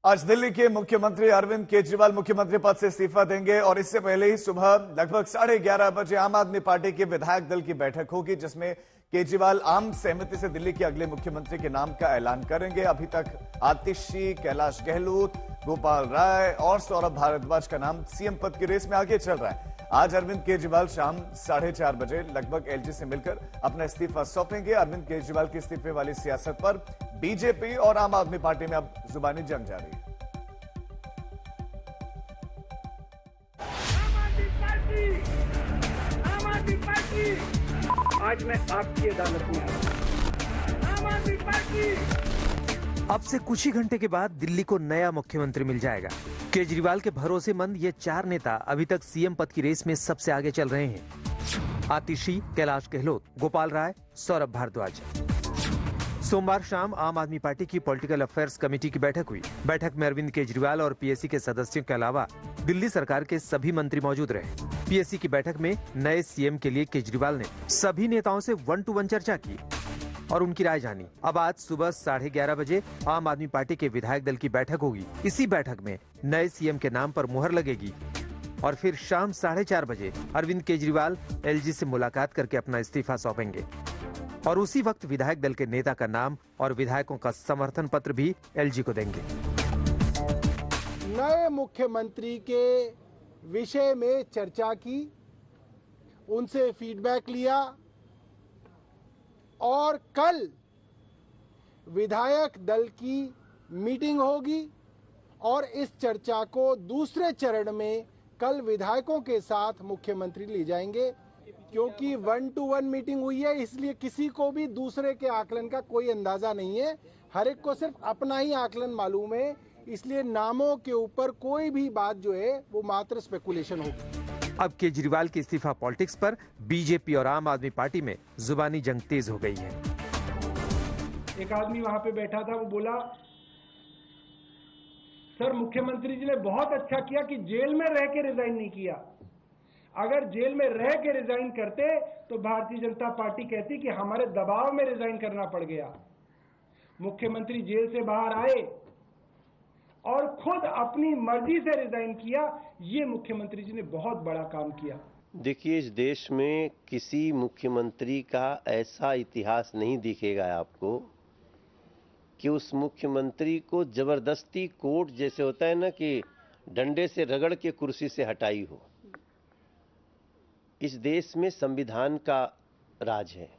आज दिल्ली के मुख्यमंत्री अरविंद केजरीवाल मुख्यमंत्री पद से इस्तीफा देंगे और इससे पहले ही सुबह लगभग 11:30 बजे आम आदमी पार्टी के विधायक दल की बैठक होगी, जिसमें केजरीवाल आम सहमति से दिल्ली के अगले मुख्यमंत्री के नाम का ऐलान करेंगे। अभी तक आतिशी, कैलाश गहलोत, गोपाल राय और सौरभ भारद्वाज का नाम सीएम पद की रेस में आगे चल रहा है। आज अरविंद केजरीवाल शाम 4:30 बजे लगभग एलजी से मिलकर अपना इस्तीफा सौंपेंगे। अरविंद केजरीवाल के इस्तीफे वाली सियासत पर बीजेपी और आम आदमी पार्टी में अब जुबानी जंग जारी है। आम आदमी पार्टी आज मैं आपकी अदालत में आया। आम आदमी पार्टी अब से कुछ ही घंटे के बाद दिल्ली को नया मुख्यमंत्री मिल जाएगा। केजरीवाल के भरोसेमंद ये 4 नेता अभी तक सीएम पद की रेस में सबसे आगे चल रहे हैं। आतिशी, कैलाश गहलोत, गोपाल राय, सौरभ भारद्वाज। सोमवार शाम आम आदमी पार्टी की पॉलिटिकल अफेयर्स कमेटी की बैठक हुई। बैठक में अरविंद केजरीवाल और पीएसी के सदस्यों के अलावा दिल्ली सरकार के सभी मंत्री मौजूद रहे। पीएसी की बैठक में नए सीएम के लिए केजरीवाल ने सभी नेताओं से 1-to-1 चर्चा की और उनकी राय जानी। अब आज सुबह 11:30 बजे आम आदमी पार्टी के विधायक दल की बैठक होगी। इसी बैठक में नए सीएम के नाम पर मुहर लगेगी और फिर शाम 4:30 बजे अरविंद केजरीवाल एलजी से मुलाकात करके अपना इस्तीफा सौंपेंगे और उसी वक्त विधायक दल के नेता का नाम और विधायकों का समर्थन पत्र भी एलजी को देंगे। नए मुख्यमंत्री के विषय में चर्चा की, उनसे फीडबैक लिया और कल विधायक दल की मीटिंग होगी और इस चर्चा को दूसरे चरण में कल विधायकों के साथ मुख्यमंत्री ले जाएंगे। क्योंकि 1-to-1 मीटिंग हुई है, इसलिए किसी को भी दूसरे के आकलन का कोई अंदाजा नहीं है। हर एक को सिर्फ अपना ही आकलन मालूम है, इसलिए नामों के ऊपर कोई भी बात जो है वो मात्र स्पेकुलेशन होगी। अब केजरीवाल की इस्तीफा पॉलिटिक्स पर बीजेपी और आम आदमी पार्टी में जुबानी जंग तेज हो गई है। एक आदमी वहां पे बैठा था, वो बोला, सर मुख्यमंत्री जी ने बहुत अच्छा किया कि जेल में रह के रिजाइन नहीं किया। अगर जेल में रह के रिजाइन करते तो भारतीय जनता पार्टी कहती कि हमारे दबाव में रिजाइन करना पड़ गया। मुख्यमंत्री जेल से बाहर आए और खुद अपनी मर्जी से रिजाइन किया। ये मुख्यमंत्री जी ने बहुत बड़ा काम किया। देखिए, इस देश में किसी मुख्यमंत्री का ऐसा इतिहास नहीं दिखेगा आपको कि उस मुख्यमंत्री को जबरदस्ती कोर्ट, जैसे होता है ना कि डंडे से रगड़ के कुर्सी से हटाई हो। इस देश में संविधान का राज है,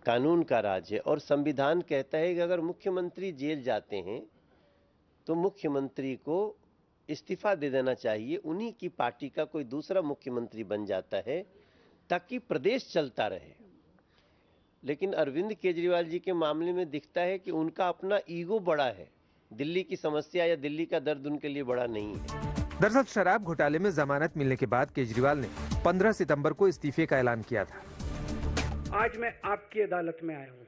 कानून का राज है और संविधान कहता है कि अगर मुख्यमंत्री जेल जाते हैं तो मुख्यमंत्री को इस्तीफा दे देना चाहिए। उन्हीं की पार्टी का कोई दूसरा मुख्यमंत्री बन जाता है ताकि प्रदेश चलता रहे। लेकिन अरविंद केजरीवाल जी के मामले में दिखता है कि उनका अपना ईगो बड़ा है। दिल्ली की समस्या या दिल्ली का दर्द उनके लिए बड़ा नहीं है। दरअसल शराब घोटाले में जमानत मिलने के बाद केजरीवाल ने 15 सितंबर को इस्तीफे का ऐलान किया था। आज मैं आपकी अदालत में आया हूं,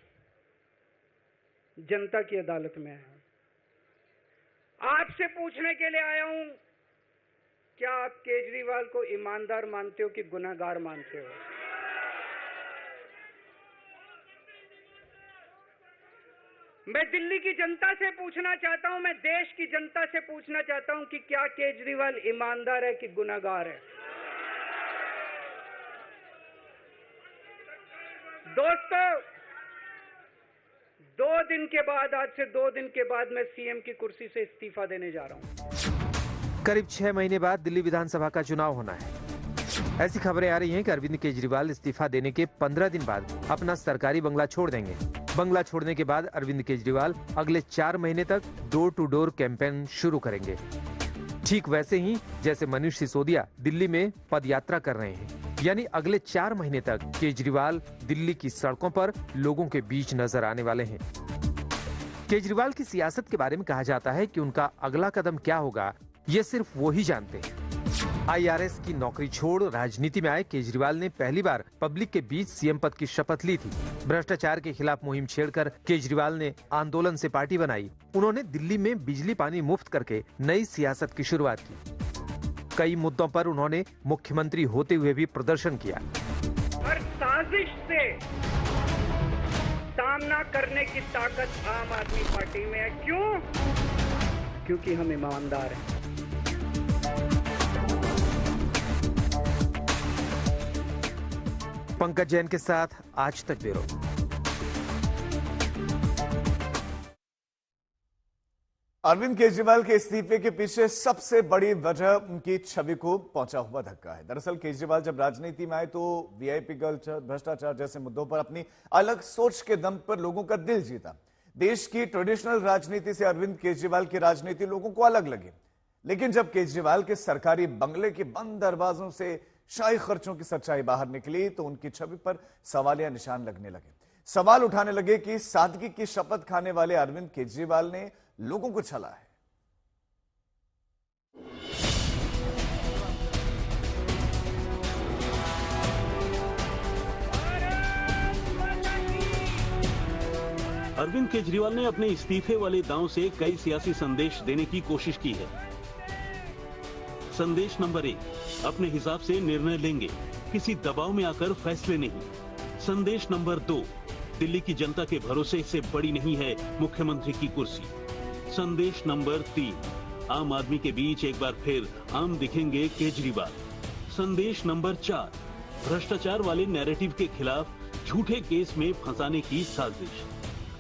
जनता की अदालत में आया हूं। आपसे पूछने के लिए आया हूं, क्या आप केजरीवाल को ईमानदार मानते हो कि गुनहगार मानते हो? मैं दिल्ली की जनता से पूछना चाहता हूं, मैं देश की जनता से पूछना चाहता हूं कि क्या केजरीवाल ईमानदार है कि गुनहगार है? दोस्तों, 2 दिन के बाद, आज से 2 दिन के बाद मैं सीएम की कुर्सी से इस्तीफा देने जा रहा हूं। करीब 6 महीने बाद दिल्ली विधानसभा का चुनाव होना है। ऐसी खबरें आ रही हैं कि अरविंद केजरीवाल इस्तीफा देने के 15 दिन बाद अपना सरकारी बंगला छोड़ देंगे। बंगला छोड़ने के बाद अरविंद केजरीवाल अगले 4 महीने तक डोर टू डोर कैंपेन शुरू करेंगे, ठीक वैसे ही जैसे मनीष सिसोदिया दिल्ली में पदयात्रा कर रहे हैं। यानी अगले 4 महीने तक केजरीवाल दिल्ली की सड़कों पर लोगों के बीच नजर आने वाले हैं। केजरीवाल की सियासत के बारे में कहा जाता है कि उनका अगला कदम क्या होगा, ये सिर्फ वो ही जानते हैं। आईआरएस की नौकरी छोड़ राजनीति में आए केजरीवाल ने पहली बार पब्लिक के बीच सीएम पद की शपथ ली थी। भ्रष्टाचार के खिलाफ मुहिम छेड़कर केजरीवाल ने आंदोलन से पार्टी बनाई। उन्होंने दिल्ली में बिजली पानी मुफ्त करके नई सियासत की शुरुआत की। कई मुद्दों पर उन्होंने मुख्यमंत्री होते हुए भी प्रदर्शन किया। हर साजिश से सामना करने की ताकत आम आदमी पार्टी में है। क्यों? क्योंकि हम ईमानदार हैं। पंकज जैन के साथ आज तक ब्यूरो। अरविंद केजरीवाल के इस्तीफे के पीछे सबसे बड़ी वजह उनकी छवि को पहुंचा हुआ धक्का है। दरअसल केजरीवाल जब राजनीति में आए तो वीआईपी कल्चर, भ्रष्टाचार जैसे मुद्दों पर अपनी अलग सोच के दम पर लोगों का दिल जीता। देश की ट्रेडिशनल राजनीति से अरविंद केजरीवाल की राजनीति लोगों को अलग लगी। लेकिन जब केजरीवाल के सरकारी बंगले के बंद दरवाजों से शाही खर्चों की सच्चाई बाहर निकली तो उनकी छवि पर सवालिया निशान लगने लगे। सवाल उठाने लगे कि सादगी की शपथ खाने वाले अरविंद केजरीवाल ने लोगों को छला है। अरविंद केजरीवाल ने अपने इस्तीफे वाले दांव से कई सियासी संदेश देने की कोशिश की है। संदेश नंबर 1, अपने हिसाब से निर्णय लेंगे, किसी दबाव में आकर फैसले नहीं। संदेश नंबर 2, दिल्ली की जनता के भरोसे से बड़ी नहीं है मुख्यमंत्री की कुर्सी। संदेश नंबर 3, आम आदमी के बीच एक बार फिर आम दिखेंगे केजरीवाल। संदेश नंबर 4, भ्रष्टाचार वाले नैरेटिव के खिलाफ झूठे केस में फंसाने की साजिश।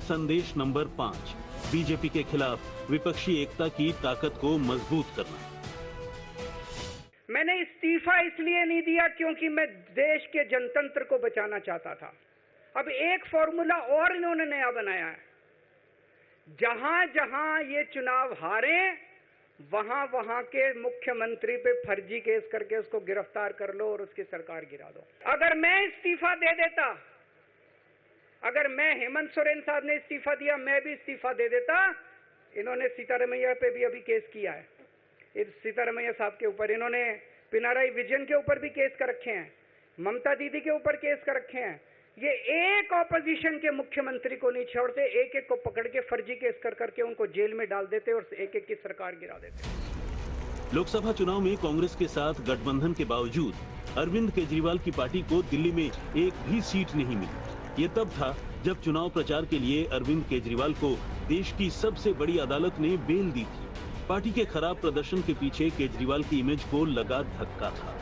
संदेश नंबर 5, बीजेपी के खिलाफ विपक्षी एकता की ताकत को मजबूत करना। मैंने इस्तीफा इसलिए नहीं दिया क्योंकि मैं देश के जनतंत्र को बचाना चाहता था। अब एक फॉर्मूला और इन्होंने नया बनाया है, जहां जहां ये चुनाव हारे वहां वहां के मुख्यमंत्री पे फर्जी केस करके उसको गिरफ्तार कर लो और उसकी सरकार गिरा दो। अगर मैं इस्तीफा दे देता, अगर मैं हेमंत सोरेन साहब ने इस्तीफा दिया, मैं भी इस्तीफा दे देता। इन्होंने सीतारमैया पे भी अभी केस किया है, इस सीतारमैया साहब के ऊपर। इन्होंने पिनाराई विजयन के ऊपर भी केस कर रखे हैं, ममता दीदी के ऊपर केस कर रखे हैं। ये एक ऑपोजिशन के मुख्यमंत्री को नहीं छोड़ते, एक एक को पकड़ के फर्जी केस कर करके उनको जेल में डाल देते और एक एक की सरकार गिरा देते। लोकसभा चुनाव में कांग्रेस के साथ गठबंधन के बावजूद अरविंद केजरीवाल की पार्टी को दिल्ली में एक भी सीट नहीं मिली। ये तब था जब चुनाव प्रचार के लिए अरविंद केजरीवाल को देश की सबसे बड़ी अदालत ने बेल दी थी। पार्टी के खराब प्रदर्शन के पीछे केजरीवाल की इमेज को लगा धक्का था।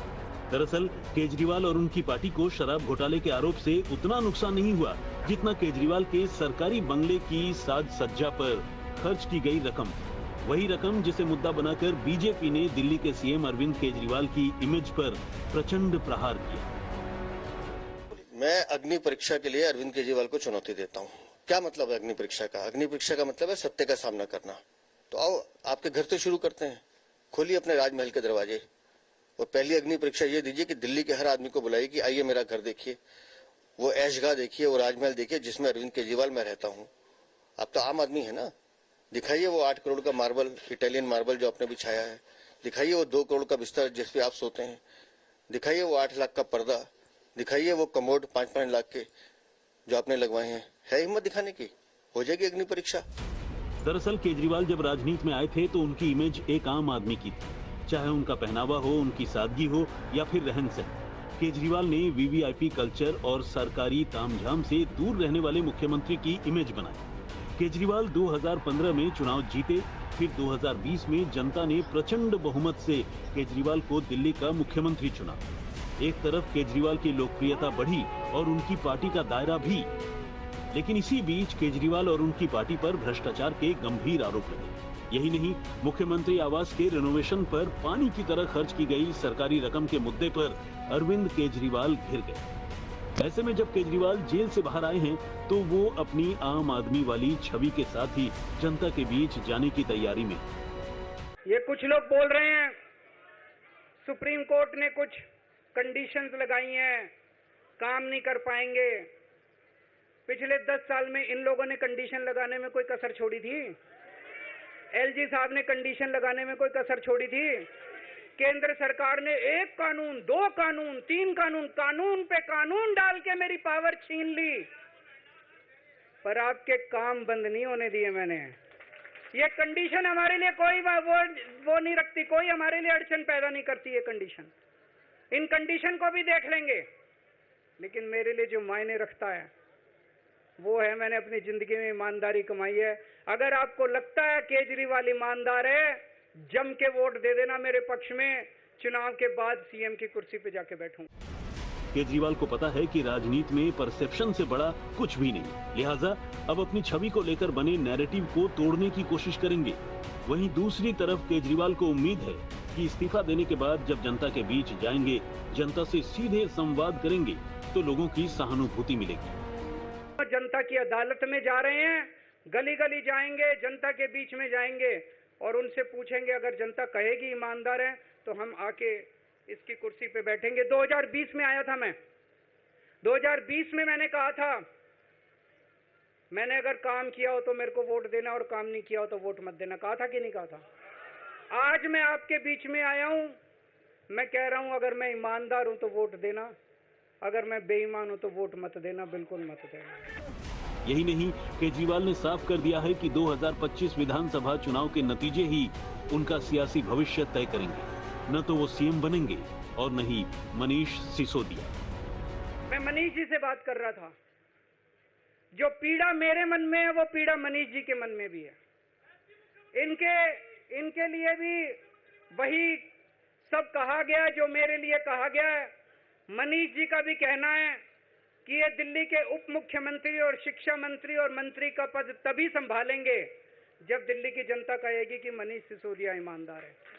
दरअसल केजरीवाल और उनकी पार्टी को शराब घोटाले के आरोप से उतना नुकसान नहीं हुआ जितना केजरीवाल के सरकारी बंगले की साज सज्जा पर खर्च की गई रकम। वही रकम जिसे मुद्दा बनाकर बीजेपी ने दिल्ली के सीएम अरविंद केजरीवाल की इमेज पर प्रचंड प्रहार किया। मैं अग्नि परीक्षा के लिए अरविंद केजरीवाल को चुनौती देता हूँ। क्या मतलब है अग्नि परीक्षा का? अग्नि परीक्षा का मतलब है सत्य का सामना करना। तो आओ आपके घर से शुरू करते हैं, खोलिए अपने राजमहल के दरवाजे और पहली अग्नि परीक्षा ये दीजिए कि दिल्ली के हर आदमी को बुलाइए कि आइए मेरा घर देखिए, वो ऐशगाह देखिए, वो राजमहल देखिए जिसमें अरविंद केजरीवाल मैं रहता हूँ। आप तो आम आदमी है ना, दिखाइए वो 8 करोड़ का मार्बल, इटालियन मार्बल जो आपने बिछाया है, दिखाइए वो 2 करोड़ का बिस्तर जिस पे आप सोते हैं, दिखाइए वो 8 लाख का पर्दा, दिखाइए वो कमोड 5-5 लाख के जो आपने लगवाए हैं। है हिम्मत दिखाने की? हो जाएगी अग्नि परीक्षा। दरअसल केजरीवाल जब राजनीति में आए थे तो उनकी इमेज एक आम आदमी की थी, चाहे उनका पहनावा हो, उनकी सादगी हो या फिर रहन सहन। केजरीवाल ने वीवीआईपी कल्चर और सरकारी तामझाम से दूर रहने वाले मुख्यमंत्री की इमेज बनाई। केजरीवाल 2015 में चुनाव जीते, फिर 2020 में जनता ने प्रचंड बहुमत से केजरीवाल को दिल्ली का मुख्यमंत्री चुना। एक तरफ केजरीवाल की लोकप्रियता बढ़ी और उनकी पार्टी का दायरा भी, लेकिन इसी बीच केजरीवाल और उनकी पार्टी पर भ्रष्टाचार के गंभीर आरोप लगे। यही नहीं, मुख्यमंत्री आवास के रिनोवेशन पर पानी की तरह खर्च की गई सरकारी रकम के मुद्दे पर अरविंद केजरीवाल घिर गए। ऐसे में जब केजरीवाल जेल से बाहर आए हैं तो वो अपनी आम आदमी वाली छवि के साथ ही जनता के बीच जाने की तैयारी में। ये कुछ लोग बोल रहे हैं सुप्रीम कोर्ट ने कुछ कंडीशंस लगाई हैं, काम नहीं कर पाएंगे। पिछले 10 साल में इन लोगों ने कंडीशन लगाने में कोई कसर छोड़ी थी? एलजी साहब ने कंडीशन लगाने में कोई कसर छोड़ी थी? केंद्र सरकार ने 1 कानून, 2 कानून, 3 कानून, कानून पे कानून डाल के मेरी पावर छीन ली, पर आपके काम बंद नहीं होने दिए मैंने। ये कंडीशन हमारे लिए कोई वो नहीं रखती, कोई हमारे लिए अड़चन पैदा नहीं करती ये कंडीशन। इन कंडीशन को भी देख लेंगे, लेकिन मेरे लिए जो मायने रखता है वो है मैंने अपनी जिंदगी में ईमानदारी कमाई है। अगर आपको लगता है केजरीवाल ईमानदार है, जम के वोट दे देना मेरे पक्ष में। चुनाव के बाद सीएम की कुर्सी पे जाके बैठूंगा। केजरीवाल को पता है कि राजनीति में परसेप्शन से बड़ा कुछ भी नहीं, लिहाजा अब अपनी छवि को लेकर बने नैरेटिव को तोड़ने की कोशिश करेंगे। वहीं दूसरी तरफ केजरीवाल को उम्मीद है कि इस्तीफा देने के बाद जब जनता के बीच जाएंगे, जनता से सीधे संवाद करेंगे, तो लोगों की सहानुभूति मिलेगी। जनता की अदालत में जा रहे हैं, गली गली जाएंगे, जनता के बीच में जाएंगे और उनसे पूछेंगे, अगर जनता कहेगी ईमानदार है तो हम आके इसकी कुर्सी पे बैठेंगे। 2020 में आया था मैं, 2020 में मैंने कहा था, मैंने अगर काम किया हो तो मेरे को वोट देना और काम नहीं किया हो तो वोट मत देना, कहा था कि नहीं कहा था? आज मैं आपके बीच में आया हूं, मैं कह रहा हूं अगर मैं ईमानदार हूं तो वोट देना, अगर मैं बेईमान हूं तो वोट मत देना, बिल्कुल मत देना। यही नहीं, केजरीवाल ने साफ कर दिया है कि 2025 विधानसभा चुनाव के नतीजे ही उनका सियासी भविष्य तय करेंगे। न तो वो सीएम बनेंगे और न ही मनीष सिसोदिया। मैं मनीष जी से बात कर रहा था, जो पीड़ा मेरे मन में है वो पीड़ा मनीष जी के मन में भी है। इनके लिए भी वही सब कहा गया जो मेरे लिए कहा गया है। मनीष जी का भी कहना है कि ये दिल्ली के उप मुख्यमंत्री और शिक्षा मंत्री और मंत्री का पद तभी संभालेंगे जब दिल्ली की जनता कहेगी कि मनीष सिसोदिया ईमानदार है।